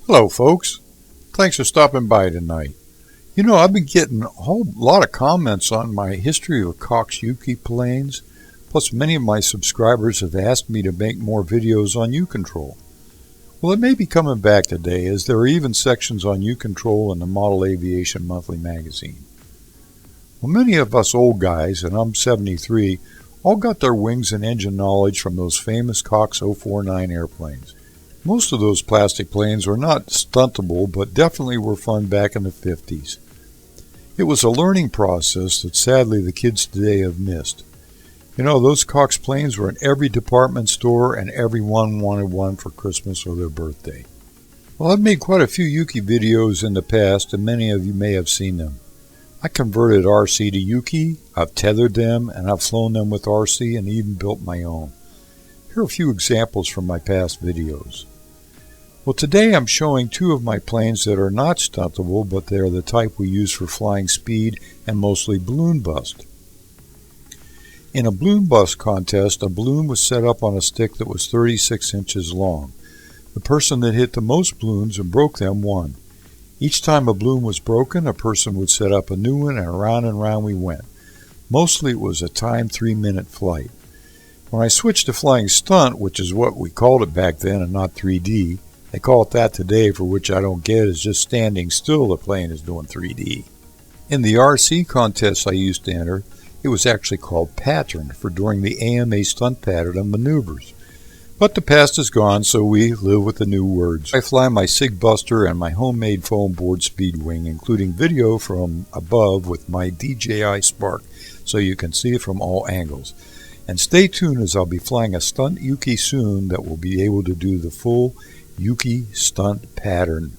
Hello folks, thanks for stopping by tonight. I've been getting a whole lot of comments on my History of Cox Ukie planes, plus many of my subscribers have asked me to make more videos on U-Control. Well, it may be coming back today, as there are even sections on U-Control in the Model Aviation Monthly magazine. Well, many of us old guys, and I'm 73, all got their wings and engine knowledge from those famous Cox 049 airplanes. Most of those plastic planes were not stuntable, but definitely were fun back in the 50s. It was a learning process that sadly the kids today have missed. Those Cox planes were in every department store and everyone wanted one for Christmas or their birthday. Well, I've made quite a few Ukie videos in the past, and many of you may have seen them. I converted RC to Ukie, I've tethered them, and I've flown them with RC and even built my own. Here are a few examples from my past videos. Well, today I'm showing two of my planes that are not stuntable, but they're the type we use for flying speed and mostly balloon bust. In a balloon bust contest, a balloon was set up on a stick that was 36 inches long. The person that hit the most balloons and broke them won. Each time a balloon was broken, a person would set up a new one, and round we went. Mostly it was a timed 3-minute flight. When I switched to flying stunt, which is what we called it back then and not 3D, they call it that today, for which I don't get, is just standing still the plane is doing 3D. In the RC contest I used to enter, it was actually called pattern for doing the AMA stunt pattern of maneuvers. But the past is gone, so we live with the new words. I fly my SIG Buster and my homemade foam board speed wing, including video from above with my DJI Spark, so you can see it from all angles. And stay tuned, as I'll be flying a stunt Ukie soon that will be able to do the full Ukie stunt pattern.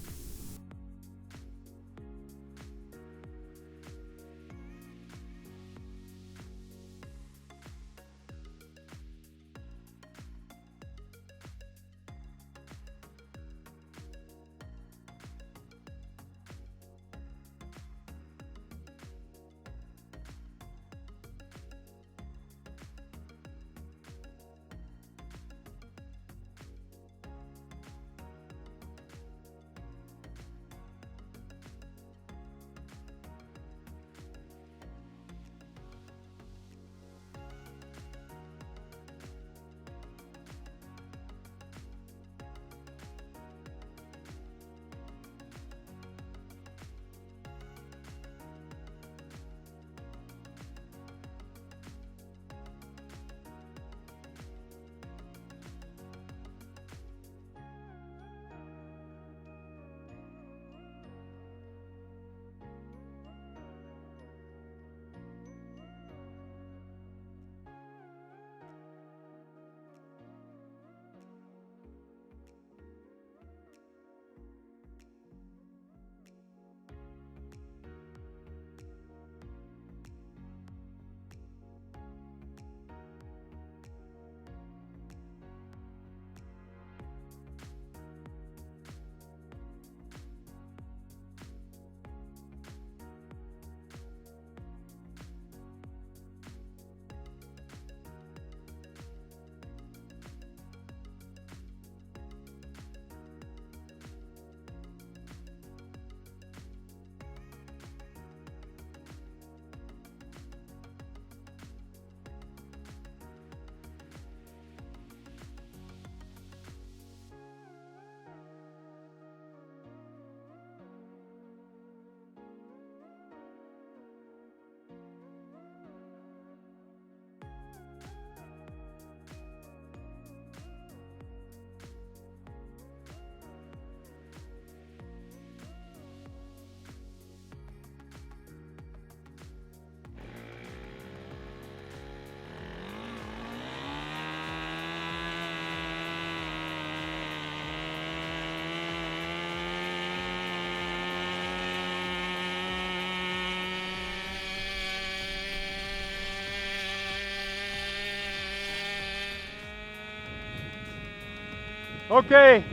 Okay.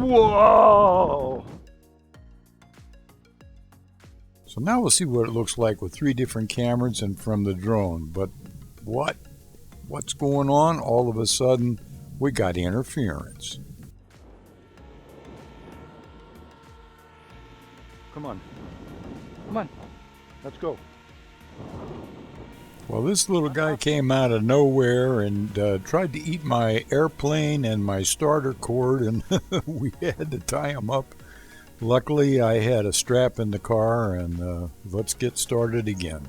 Whoa! So now we'll see what it looks like with 3 different cameras and from the drone. But what's going on? All of a sudden, we got interference. Come on. Come on. Let's go. Well, this little guy came out of nowhere and tried to eat my airplane and my starter cord, and we had to tie him up. Luckily, I had a strap in the car, and let's get started again.